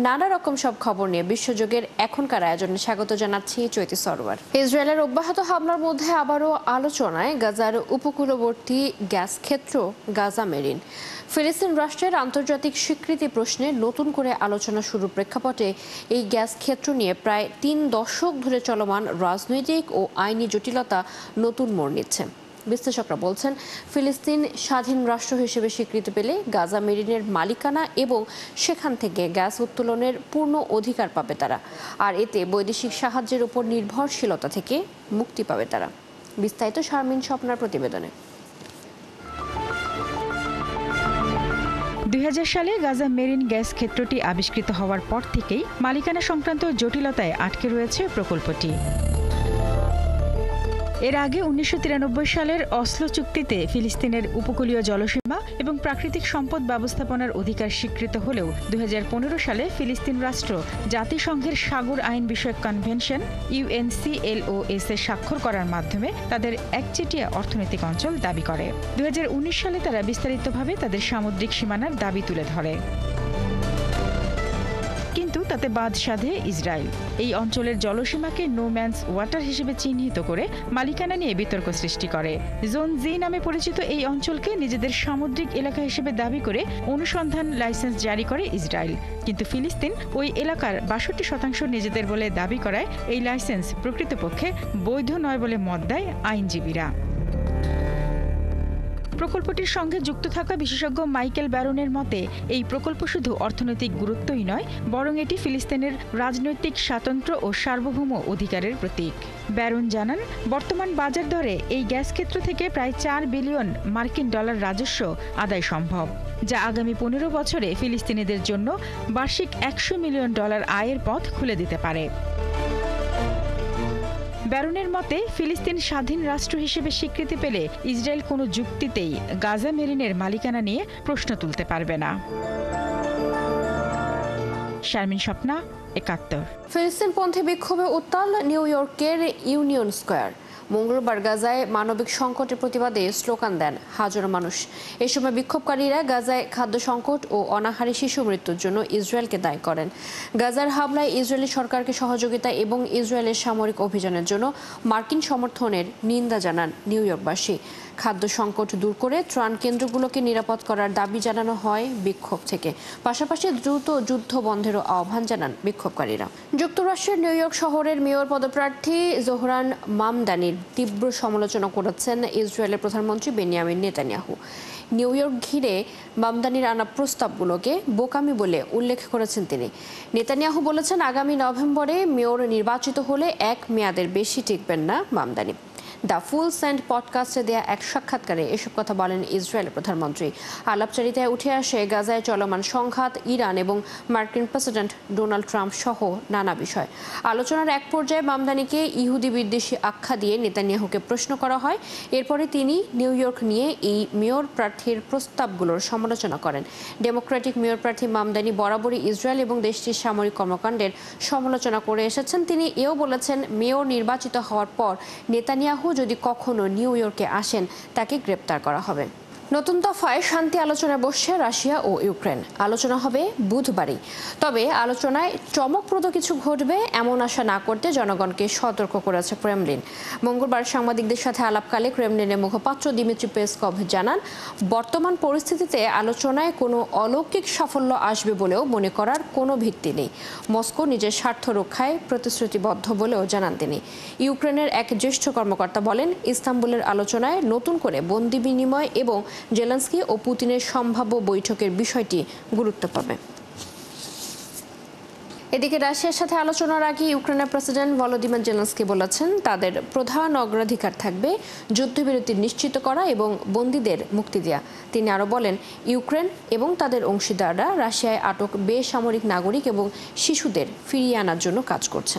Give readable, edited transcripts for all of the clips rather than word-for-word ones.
নানা রকম সব খবর নিয়ে বিশ্বযোগের এখনকার আয়োজনে স্বাগত জানাচ্ছি চৈতি সরোয়ার। ইসরায়েলের অব্যাহত হামলার মধ্যে আবারও আলোচনায় গাজার উপকূলবর্তী গ্যাস ক্ষেত্র গাজা মেরিন। ফিলিস্তিন রাষ্ট্রের আন্তর্জাতিক স্বীকৃতি প্রশ্নে নতুন করে আলোচনা শুরুর প্রেক্ষাপটে এই গ্যাস ক্ষেত্র নিয়ে প্রায় 3 দশক ধরে চলমান রাজনৈতিক ও আইনি জটিলতা নতুন মোড় নিচ্ছে। বিশ্লেষকরা বলছেন, ফিলিস্তিন স্বাধীন রাষ্ট্র হিসেবে স্বীকৃতি পেলে গাজা মেরিনের মালিকানা এবং সেখান থেকে গ্যাস উত্তোলনের পূর্ণ অধিকার পাবে তারা, আর এতে বৈদেশিক সাহায্যের উপর নির্ভরশীলতা থেকে মুক্তি পাবে তারা। বিস্তারিত শারমিন স্বপ্নার প্রতিবেদনে। 2000 সালে গাজা মেরিন গ্যাস ক্ষেত্রটি আবিষ্কৃত হওয়ার পর থেকেই মালিকানা সংক্রান্ত জটিলতায় আটকে রয়েছে প্রকল্পটি। এর আগে 1993 সালের অসলো চুক্তিতে ফিলিস্তিনের উপকূলীয় জলসীমা এবং প্রাকৃতিক সম্পদ ব্যবস্থাপনার অধিকার স্বীকৃত হলেও 2015 সালে ফিলিস্তিন রাষ্ট্র জাতিসংঘের সাগর আইন বিষয়ক কনভেনশন UNCLOS এ স্বাক্ষর করার মাধ্যমে তাদের একচেটিয়া অর্থনৈতিক অঞ্চল দাবি করে। 2019 সালে তারা বিস্তারিতভাবে তাদের সামুদ্রিক সীমানার দাবি তুলে ধরে, কিন্তু তাতে বাদ সাধে ইসরায়েল। এই অঞ্চলের জলসীমাকে নো ম্যানস ওয়াটার হিসেবে চিহ্নিত করে মালিকানা নিয়ে বিতর্ক সৃষ্টি করে। জোন জি নামে পরিচিত এই অঞ্চলকে নিজেদের সামুদ্রিক এলাকা হিসেবে দাবি করে অনুসন্ধান লাইসেন্স জারি করে ইসরায়েল, কিন্তু ফিলিস্তিন ওই এলাকার 62% নিজেদের বলে দাবি করায় এই লাইসেন্স প্রকৃতপক্ষে বৈধ নয় বলে মত দেয় আইনজীবীরা। প্রকল্পটির সঙ্গে যুক্ত থাকা বিশেষজ্ঞ মাইকেল ব্যারনের মতে, এই প্রকল্প শুধু অর্থনৈতিক গুরুত্বই নয়, বরং এটি ফিলিস্তিনের রাজনৈতিক স্বাতন্ত্র্য ও সার্বভৌম অধিকারের প্রতীক। ব্যারন জানান, বর্তমান বাজার দরে এই গ্যাস ক্ষেত্র থেকে প্রায় $4 বিলিয়ন রাজস্ব আদায় সম্ভব, যা আগামী 15 বছরে ফিলিস্তিনিদের জন্য বার্ষিক $100 মিলিয়ন আয়ের পথ খুলে দিতে পারে। ব্যারনের মতে, ফিলিস্তিন স্বাধীন রাষ্ট্র হিসেবে স্বীকৃতি পেলে ইসরায়েল কোনো যুক্তিতেই গাজা মেরিনের মালিকানা নিয়ে প্রশ্ন তুলতে পারবে না। শারমিন স্বপ্না, 71। ফিলিস্তিনপন্থী বিক্ষোভে উত্তাল নিউ ইয়র্কের ইউনিয়ন স্কয়ার। মঙ্গলবার গাজায় মানবিক সংকটের প্রতিবাদে স্লোগান দেন হাজারো মানুষ। এই সময় বিক্ষোভকারীরা গাজায় খাদ্য সংকট ও অনাহারী শিশু মৃত্যুর জন্য ইসরায়েলকে দায়ী করেন। গাজার হামলায় ইসরায়েলি সরকারকে সহযোগিতা এবং ইসরায়েলের সামরিক অভিযানের জন্য মার্কিন সমর্থনের নিন্দা জানান নিউ ইয়র্কবাসী। খাদ্য সংকট দূর করে ত্রাণ কেন্দ্রগুলোকে নিরাপদ করার দাবি জানানো হয় বিক্ষোভ থেকে। পাশাপাশি দ্রুত যুদ্ধ বন্ধেরও আহ্বান জানান বিক্ষোভকারীরা। যুক্তরাষ্ট্রের নিউ ইয়র্ক শহরের মেয়র পদপ্রার্থী জোহরান মামদানির তীব্র সমালোচনা করেছেন ইসরায়েলের প্রধানমন্ত্রী বেনিয়ামিন নেতানিয়াহু। নিউ ইয়র্ক ঘিরে মামদানির আনা প্রস্তাবগুলোকে বোকামি বলে উল্লেখ করেছেন তিনি। নেতানিয়াহু বলেছেন, আগামী নভেম্বরে মেয়র নির্বাচিত হলে 1 মেয়াদের বেশি টিকবেন না মামদানি। দ্য ফুল সেন্ট পডকাস্টে দেয়া এক সাক্ষাৎকারে এসব কথা বলেন ইসরায়েলের প্রধানমন্ত্রী। আলাপচারিতায় উঠে আসে গাজায় চলমান সংঘাত, ইরান এবং মার্কিন প্রেসিডেন্ট ডোনাল্ড ট্রাম্প সহ নানা বিষয়। আলোচনার এক পর্যায়ে মামদানিকে ইহুদি বিদ্বেষী আখ্যা দিয়ে নেতানিয়াহুকে প্রশ্ন করা হয়। এরপরে তিনি নিউ ইয়র্ক নিয়ে এই মেয়র প্রার্থীর প্রস্তাবগুলোর সমালোচনা করেন। ডেমোক্রেটিক মেয়র প্রার্থী মামদানি বরাবরই ইসরায়েল এবং দেশটির সামরিক কর্মকাণ্ডের সমালোচনা করে এসেছেন। তিনি এও বলেছেন, মেয়র নির্বাচিত হওয়ার পর নেতানিয়াহু যদি কখনো নিউ ইয়র্কে আসেন, তাকে গ্রেপ্তার করা হবে। নতুন দফায় শান্তি আলোচনায় বসছে রাশিয়া ও ইউক্রেন। আলোচনা হবে বুধবারই। তবে আলোচনায় চমকপ্রদ কিছু ঘটবে এমন আশা না করতে জনগণকে সতর্ক করেছে ক্রেমলিন। মঙ্গলবার সাংবাদিকদের সাথে আলাপকালে ক্রেমলিনের মুখপাত্র দিমিত্রি পেসকভ জানান, বর্তমান পরিস্থিতিতে আলোচনায় কোনো অলৌকিক সাফল্য আসবে বলেও মনে করার কোনো ভিত্তি নেই। মস্কো নিজের স্বার্থ রক্ষায় প্রতিশ্রুতিবদ্ধ বলেও জানান তিনি। ইউক্রেনের এক জ্যেষ্ঠ কর্মকর্তা বলেন, ইস্তাম্বুলের আলোচনায় নতুন করে বন্দি বিনিময় এবং জেলেনস্কি ও পুতিনের সম্ভাব্য বৈঠকের বিষয়টি গুরুত্ব পাবে। এদিকে রাশিয়ার সাথে আলোচনার আগে ইউক্রেনের প্রেসিডেন্ট ভলোদিমির জেলেনস্কি বলেছেন, তাদের প্রধান অগ্রাধিকার থাকবে যুদ্ধবিরতি নিশ্চিত করা এবং বন্দীদের মুক্তি দেওয়া। তিনি আরও বলেন, ইউক্রেন এবং তাদের অংশীদাররা রাশিয়ায় আটক বেসামরিক নাগরিক এবং শিশুদের ফিরিয়ে আনার জন্য কাজ করছে।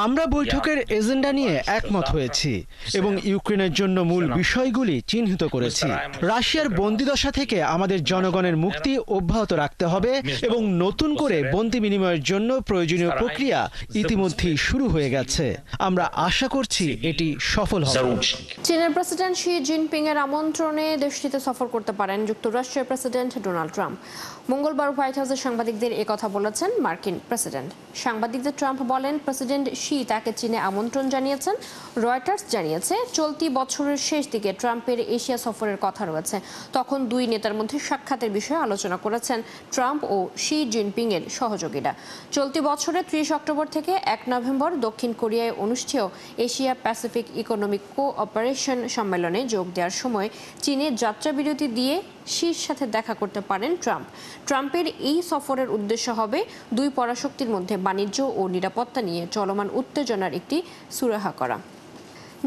আমরা বৈঠকের এজেন্ডা নিয়ে একমত হয়েছি এবং ইউক্রেনের জন্য মূল বিষয়গুলি চিহ্নিত করেছি। রাশিয়ার বন্দিদশা থেকে আমাদের জনগণের মুক্তি অব্যাহত রাখতে হবে এবং নতুন করে বন্দি বিনিময়ের জন্য প্রয়োজনীয় প্রক্রিয়া ইতিমধ্যেই শুরু হয়ে গেছে। আমরা আশা করছি এটি সফল হবে। চীনের প্রেসিডেন্ট শি জিনপিং এর আমন্ত্রণে দেশটিতে সফর করতে পারেন যুক্তরাষ্ট্রের প্রেসিডেন্ট ডোনাল্ড ট্রাম্প। মঙ্গলবার হোয়াইট হাউসে সাংবাদিকদের একথা বলেছেন মার্কিন প্রেসিডেন্ট। সাংবাদিকদের ট্রাম্প বলেন, প্রেসিডেন্ট শি তাকে চীনে আমন্ত্রণ জানিয়েছেন। রয়টার্স জানিয়েছে, চলতি বছরের শেষ দিকে ট্রাম্পের এশিয়া সফরের কথা রয়েছে। তখন দুই নেতার মধ্যে সাক্ষাতের বিষয়ে আলোচনা করেছেন ট্রাম্প ও শি জিনপিং এর সহযোগীরা। চলতি বছরের 30 অক্টোবর থেকে 1 নভেম্বর দক্ষিণ কোরিয়ায় অনুষ্ঠেয় এশিয়া প্যাসিফিক ইকোনমিক কোঅপারেশন সম্মেলনে যোগ দেওয়ার সময় চীনে যাত্রাবিরতি দিয়ে শির সাথে দেখা করতে পারেন ট্রাম্প। ট্রাম্পের এই সফরের উদ্দেশ্য হবে দুই পরাশক্তির মধ্যে বাণিজ্য ও নিরাপত্তা নিয়ে চলমান উত্তেজনার একটি সুরাহা করা।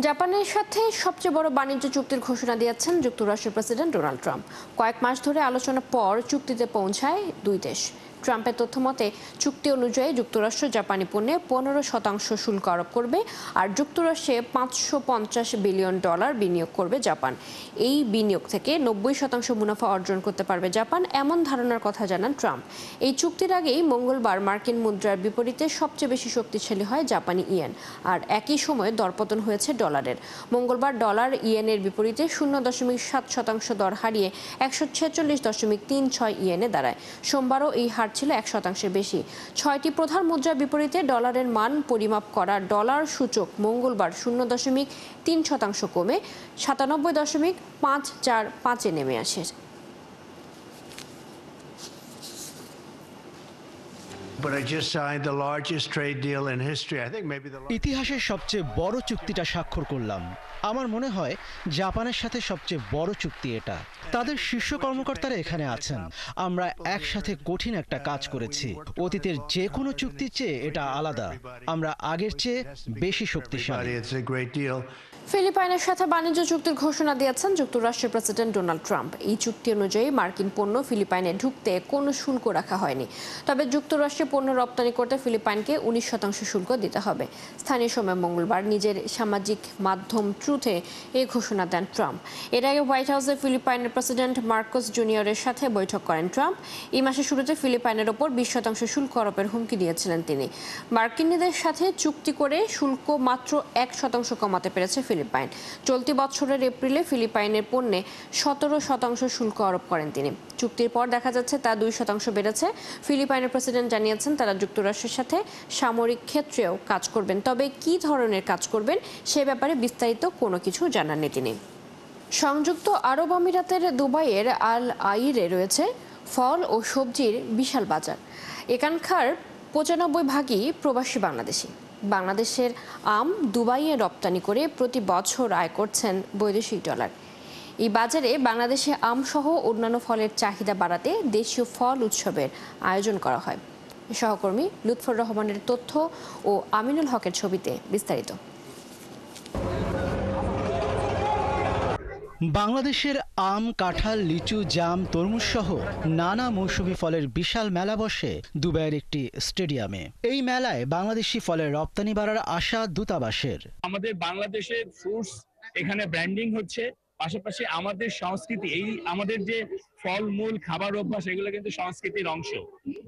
জাপানের সাথে সবচেয়ে বড় বাণিজ্য চুক্তির ঘোষণা দিয়েছেন যুক্তরাষ্ট্রের প্রেসিডেন্ট ডোনাল্ড ট্রাম্প। কয়েক মাস ধরে আলোচনার পর চুক্তিতে পৌঁছায় দুই দেশ। ট্রাম্পের তথ্যমতে চুক্তি অনুযায়ী যুক্তরাষ্ট্র জাপানি পণ্যে 15% শুল্ক আরোপ করবে আর যুক্তরাষ্ট্রে $550 বিলিয়ন বিনিয়োগ করবে জাপান। এই বিনিয়োগ থেকে 90% মুনাফা অর্জন করতে পারবে জাপান, এমন ধারণার কথা জানান ট্রাম্প। এই চুক্তির আগেই মঙ্গলবার মার্কিন মুদ্রার বিপরীতে সবচেয়ে বেশি শক্তিশালী হয় জাপানি ইয়েন, আর একই সময়ে দরপতন হয়েছে ডলারের। মঙ্গলবার ডলার ইয়েনের বিপরীতে 0.7% দর হারিয়ে 146.36 ইয়েনে দাঁড়ায়। সোমবারও এই হার ছিল 1% বেশি। 6টি প্রধান মুদ্রার বিপরীতে ডলারের মান পরিমাপ করা ডলার সূচক মঙ্গলবার 0.3% কমে 97.545-এ নেমে আসে। ইতিহাসের সবচেয়ে বড় চুক্তিটা স্বাক্ষর করলাম। আমার মনে হয় জাপানের সাথে সবচেয়ে বড় চুক্তি এটা। তাদের শীর্ষ কর্মকর্তারা এখানে আছেন। আমরা একসাথে কঠিন একটা কাজ করেছি। অতীতের যে কোনো চুক্তির চেয়ে এটা আলাদা। আমরা আগের চেয়ে বেশি শক্তিশালী। ফিলিপাইনের সাথে বাণিজ্য চুক্তির ঘোষণা দিয়েছেন যুক্তরাষ্ট্রের প্রেসিডেন্ট ডোনাল্ড ট্রাম্প। এই চুক্তি অনুযায়ী মার্কিন পণ্য ফিলিপাইনে ঢুকতে কোনো শুল্ক রাখা হয়নি। তবে যুক্তরাষ্ট্রে পণ্য রপ্তানি করতে ফিলিপাইনকে 19% শুল্ক দিতে হবে। স্থানীয় সময় মঙ্গলবার নিজের সামাজিক মাধ্যম ট্রুথে এই ঘোষণা দেন ট্রাম্প। এর আগে হোয়াইট হাউসে ফিলিপাইনের প্রেসিডেন্ট মার্কোস জুনিয়রের সাথে বৈঠক করেন ট্রাম্প। এই মাসের শুরুতে ফিলিপাইনের ওপর 20% শুল্ক আরোপের হুমকি দিয়েছিলেন তিনি। মার্কিনীদের সাথে চুক্তি করে শুল্ক মাত্র 1% কমাতে পেরেছে ফিলিপাইন। চলতি বছরের এপ্রিলে ফিলিপাইনের পণ্যে 17% শুল্ক আরোপ করেন তিনি। চুক্তির পর দেখা যাচ্ছে তা 2% বেড়েছে। ফিলিপাইনের প্রেসিডেন্ট জানিয়েছেন তারা যুক্তরাষ্ট্রের সাথে সামরিক ক্ষেত্রেও কাজ করবেন, তবে কী ধরনের কাজ করবেন সে ব্যাপারে বিস্তারিত কোনো কিছু জানাননি তিনি। সংযুক্ত আরব আমিরাতের দুবাইয়ের আল আইরে রয়েছে ফল ও সবজির বিশাল বাজার। এখানকার 95% প্রবাসী বাংলাদেশি। বাংলাদেশের আম দুবাইয়ে রপ্তানি করে প্রতি বছর আয় করছেন বৈদেশিক ডলার। এই বাজারে বাংলাদেশে আম সহ অন্যান্য ফলের চাহিদা বাড়াতে দেশীয় ফল উৎসবের আয়োজন করা হয়। সহকর্মী লুৎফর রহমানের তথ্য ও আমিনুল হকের ছবিতে বিস্তারিত। বাংলাদেশের আম, কাঁঠাল, লিচু, জাম, তরমুজ সহ নানা মৌসুমী ফলের বিশাল মেলা বসে দুবাইয়ের একটি স্টেডিয়ামে। এই মেলায় বাংলাদেশি ফলের রপ্তানি বাড়ার আশা দূতাবাসের। আমাদের বাংলাদেশের ফ্রুটস এখানে ব্র্যান্ডিং হচ্ছে, পাশাপাশি আমাদের সংস্কৃতি, এই আমাদের যে ফলমূল খাবার অভ্যাস, এগুলো কিন্তু সংস্কৃতির অংশ।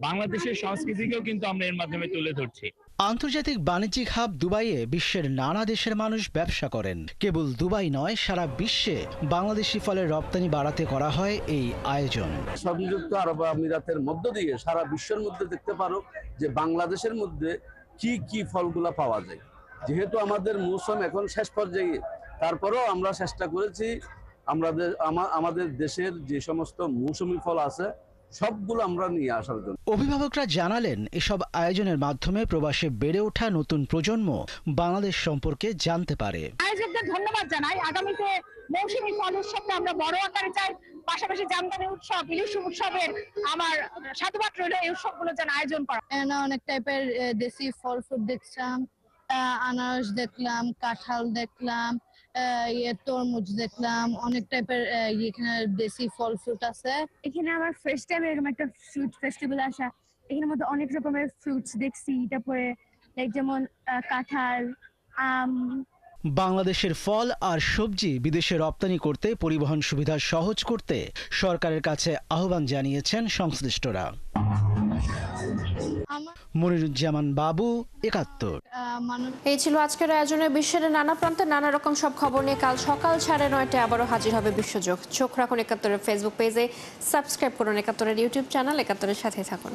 বাংলাদেশের সংস্কৃতিকেও কিন্তু আমরা এর মাধ্যমে তুলে ধরছি। আন্তর্জাতিক বাণিজ্যিক হাব দুবাইয়ে বিশ্বের নানা দেশের মানুষ ব্যবসা করেন। কেবল দুবাই নয়, সারা বিশ্বে বাংলাদেশি ফলের রপ্তানি বাড়াতে করা হয় এই আয়োজন। সংযুক্ত আরব আমিরাতের মধ্য দিয়ে সারা বিশ্বের মধ্যে দেখতে পারো যে বাংলাদেশের মধ্যে কি কি ফলগুলা পাওয়া যায়। যেহেতু আমাদের মৌসুম এখন শেষ পর্যায়ে, তারপরেও আমরা চেষ্টা করেছি আমাদের দেশের যে সমস্ত মৌসুমী ফল আছে সবগুলো আমরা নিয়ে আসার জন্য। অভিভাবকরা জানালেন, এসব আয়োজনের মাধ্যমে প্রবাসে বেড়ে ওঠা নতুন প্রজন্ম বাংলাদেশ সম্পর্কে জানতে পারে। আয়োজকদের ধন্যবাদ জানাই। আগামীতে মৌসুমী ফল উৎসবটা আমরা বড় আকারে চাই, পাশাপাশি জামদানি উৎসব, ইলিশ উৎসবের আমার সাধুবাদ রইল এই উৎসবগুলো যেন আয়োজন করা। অনেক টাইপের দেশি ফল ফ্রুট দেখলাম, আনারস দেখলাম, কাঁঠাল দেখলাম, তরমুজ দেখলাম, অনেক টাইপের এখানে দেশি ফল ফ্রুট আছে। এখানে আমার ফার্স্ট টাইম এরকম একটা ফ্রুট ফেস্টিভ্যাল আসা। এখানের মধ্যে অনেক রকমের ফ্রুটস দেখছি, তারপরে লাইক যেমন কাঁঠাল, আম। বাংলাদেশের ফল আর সবজি বিদেশে রপ্তানি করতে পরিবহন সুবিধা সহজ করতে সরকারের কাছে আহ্বান জানিয়েছেন সংশ্লিষ্টরা। আমার মনিরুজ্জামান বাবু, ৭১। এই ছিল আজকের আয়োজনে। বিশ্বের নানা প্রান্তে নানা রকম সব খবর নিয়ে কাল সকাল 9:30টায় আবারও হাজির হবে বিশ্বযোগ। চোখ রাখুন ৭১-এর ফেসবুক পেজে, সাবস্ক্রাইব করুন ৭১-এর ইউটিউব চ্যানেল। ৭১-এর সাথে থাকুন।